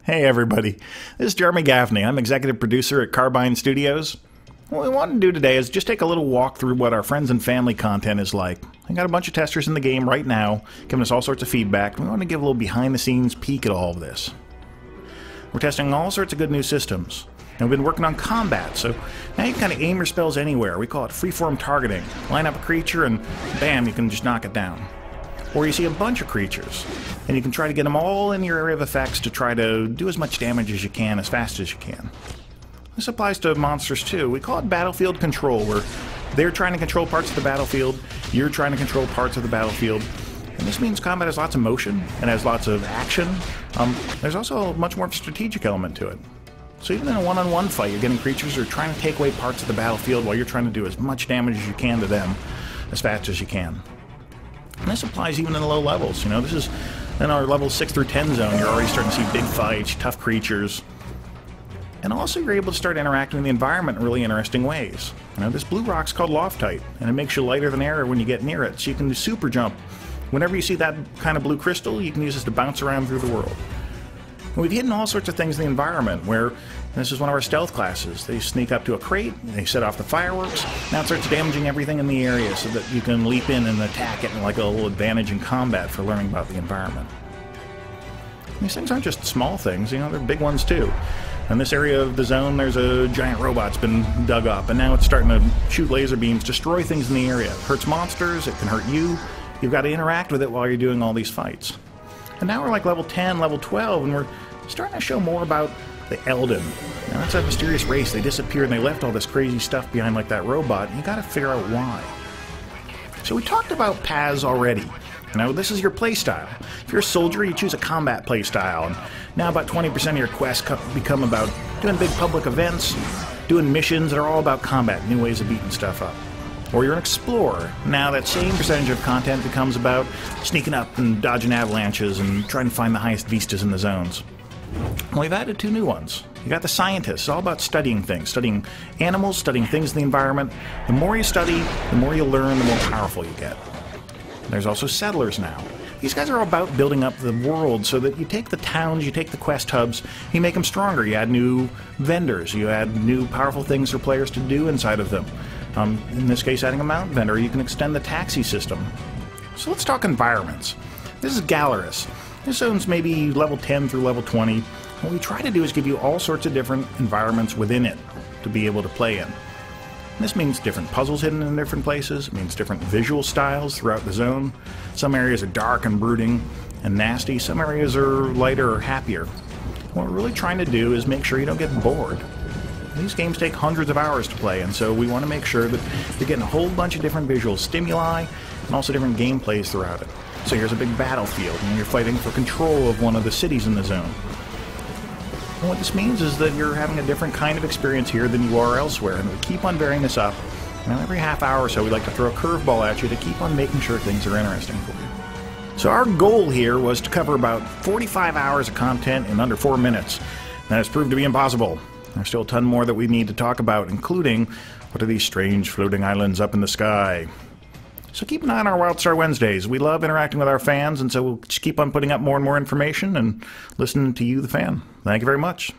Hey everybody, this is Jeremy Gaffney. I'm executive producer at Carbine Studios. What we want to do today is just take a little walk through what our friends and family content is like. I got a bunch of testers in the game right now, giving us all sorts of feedback. We want to give a little behind-the-scenes peek at all of this. We're testing all sorts of good new systems. And we've been working on combat, so now you can kind of aim your spells anywhere. We call it freeform targeting. Line up a creature and bam, you can just knock it down. Or you see a bunch of creatures, and you can try to get them all in your area of effects to try to do as much damage as you can, as fast as you can. This applies to monsters too. We call it battlefield control, where they're trying to control parts of the battlefield, you're trying to control parts of the battlefield. And this means combat has lots of motion, and has lots of action. There's also much more of a strategic element to it. So even in a one-on-one fight, you're getting creatures that are trying to take away parts of the battlefield while you're trying to do as much damage as you can to them, as fast as you can. And this applies even in the low levels. You know, this is in our level 6 through 10 zone. You're already starting to see big fights, tough creatures. And also you're able to start interacting with the environment in really interesting ways. You know, this blue rock's called Loftite, and it makes you lighter than air when you get near it. So you can do super jump. Whenever you see that kind of blue crystal, you can use this to bounce around through the world. And we've hidden all sorts of things in the environment where this is one of our stealth classes. They sneak up to a crate, they set off the fireworks, now it starts damaging everything in the area so that you can leap in and attack it, and like a little advantage in combat for learning about the environment. And these things aren't just small things, you know, they're big ones too. In this area of the zone, there's a giant robot that's been dug up, and now it's starting to shoot laser beams, destroy things in the area. It hurts monsters, it can hurt you. You've got to interact with it while you're doing all these fights. And now we're like level 10, level 12, and we're starting to show more about the Elden. Now, that's a mysterious race. They disappeared and they left all this crazy stuff behind like that robot, and you gotta figure out why. So we talked about paths already. Now, this is your playstyle. If you're a soldier, you choose a combat playstyle, and now about 20% of your quests become about doing big public events, doing missions that are all about combat, new ways of beating stuff up. Or you're an explorer. Now that same percentage of content becomes about sneaking up and dodging avalanches and trying to find the highest vistas in the zones. Well, we've added two new ones. You got the scientists, all about studying things, studying animals, studying things in the environment. The more you study, the more you learn, the more powerful you get. There's also settlers now. These guys are all about building up the world so that you take the towns, you take the quest hubs, you make them stronger. You add new vendors, you add new powerful things for players to do inside of them. In this case, adding a mount vendor, you can extend the taxi system. So let's talk environments. This is Galaris. This zone's maybe level 10 through level 20. What we try to do is give you all sorts of different environments within it to be able to play in. And this means different puzzles hidden in different places. It means different visual styles throughout the zone. Some areas are dark and brooding and nasty. Some areas are lighter or happier. What we're really trying to do is make sure you don't get bored. These games take hundreds of hours to play, and so we want to make sure that you're getting a whole bunch of different visual stimuli and also different gameplays throughout it. So here's a big battlefield, and you're fighting for control of one of the cities in the zone. And what this means is that you're having a different kind of experience here than you are elsewhere, and we keep on varying this up. You know, every half hour or so we like to throw a curveball at you to keep on making sure things are interesting for you. So our goal here was to cover about 45 hours of content in under 4 minutes. That has proved to be impossible. There's still a ton more that we need to talk about, including what are these strange floating islands up in the sky. So keep an eye on our WildStar Wednesdays. We love interacting with our fans, and so we'll just keep on putting up more and more information and listening to you, the fan. Thank you very much.